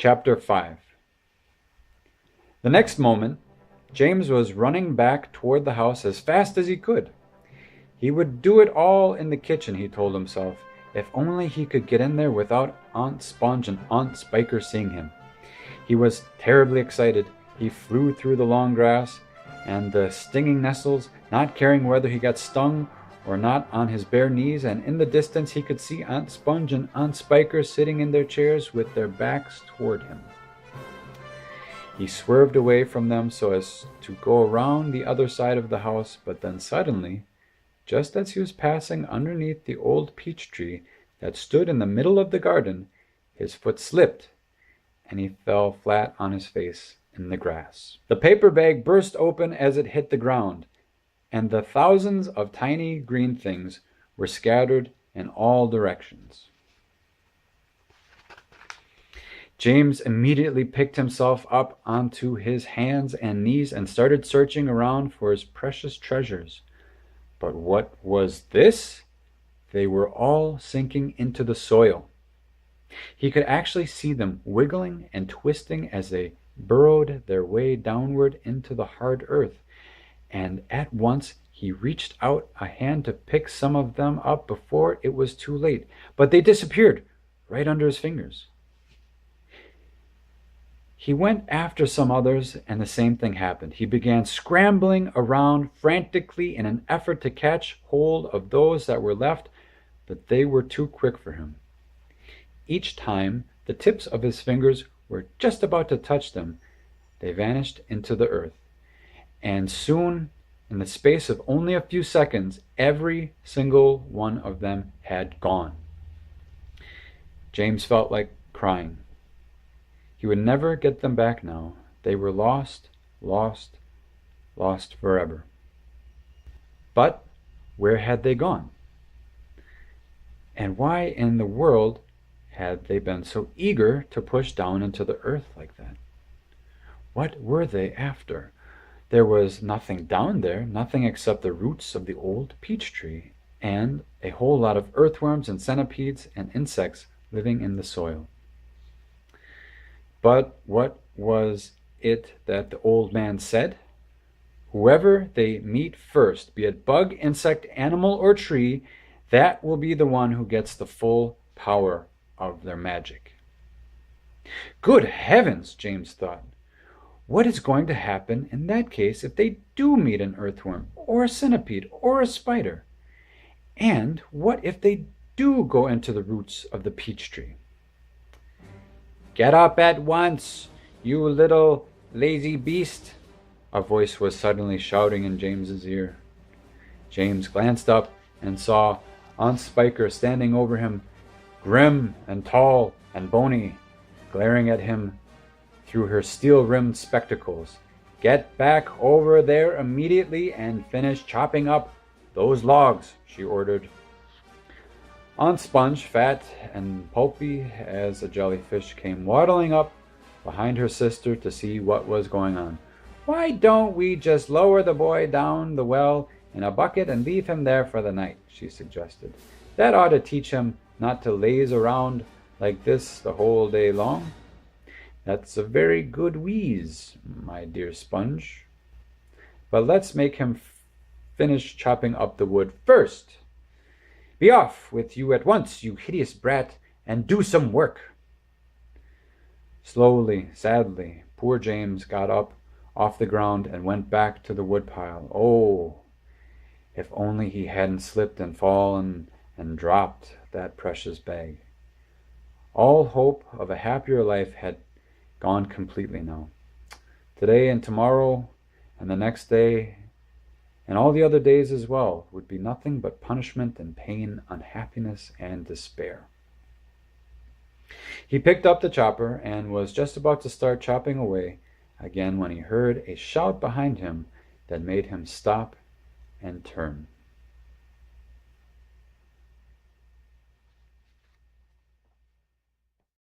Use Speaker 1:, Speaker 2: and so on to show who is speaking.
Speaker 1: Chapter 5. The next moment, James was running back toward the house as fast as he could. He would do it all in the kitchen, he told himself, if only he could get in there without Aunt Sponge and Aunt Spiker seeing him. He was terribly excited. He flew through the long grass and the stinging nettles, not caring whether he got stung or not, on his bare knees, and in the distance he could see Aunt Sponge and Aunt Spiker sitting in their chairs with their backs toward him. He swerved away from them so as to go around the other side of the house, but then suddenly, just as he was passing underneath the old peach tree that stood in the middle of the garden, his foot slipped, and he fell flat on his face in the grass. The paper bag burst open as it hit the ground, and the thousands of tiny green things were scattered in all directions. James immediately picked himself up onto his hands and knees and started searching around for his precious treasures. But what was this? They were all sinking into the soil. He could actually see them wiggling and twisting as they burrowed their way downward into the hard earth, and at once he reached out a hand to pick some of them up before it was too late, but they disappeared right under his fingers. He went after some others, and the same thing happened. He began scrambling around frantically in an effort to catch hold of those that were left, but they were too quick for him. Each time the tips of his fingers were just about to touch them, they vanished into the earth, and soon, in the space of only a few seconds, every single one of them had gone. James felt like crying. He would never get them back now. They were lost, lost, lost forever. But where had they gone? And why in the world had they been so eager to push down into the earth like that? What were they after? There was nothing down there, nothing except the roots of the old peach tree, and a whole lot of earthworms and centipedes and insects living in the soil. But what was it that the old man said? Whoever they meet first, be it bug, insect, animal, or tree, that will be the one who gets the full power of their magic. Good heavens, James thought. What is going to happen in that case if they do meet an earthworm, or a centipede, or a spider? And what if they do go into the roots of the peach tree? Get up at once, you little lazy beast, a voice was suddenly shouting in James's ear. James glanced up and saw Aunt Spiker standing over him, grim and tall and bony, glaring at him through her steel-rimmed spectacles. Get back over there immediately and finish chopping up those logs, she ordered. Aunt Sponge, fat and pulpy as a jellyfish, came waddling up behind her sister to see what was going on. Why don't we just lower the boy down the well in a bucket and leave him there for the night, she suggested. That ought to teach him not to laze around like this the whole day long. That's a very good wheeze, my dear Sponge. But let's make him finish chopping up the wood first. Be off with you at once, you hideous brat, and do some work. Slowly, sadly, poor James got up off the ground and went back to the woodpile. Oh, if only he hadn't slipped and fallen and dropped that precious bag. All hope of a happier life had gone completely now. Today and tomorrow and the next day and all the other days as well would be nothing but punishment and pain, unhappiness and despair. He picked up the chopper and was just about to start chopping away again when he heard a shout behind him that made him stop and turn.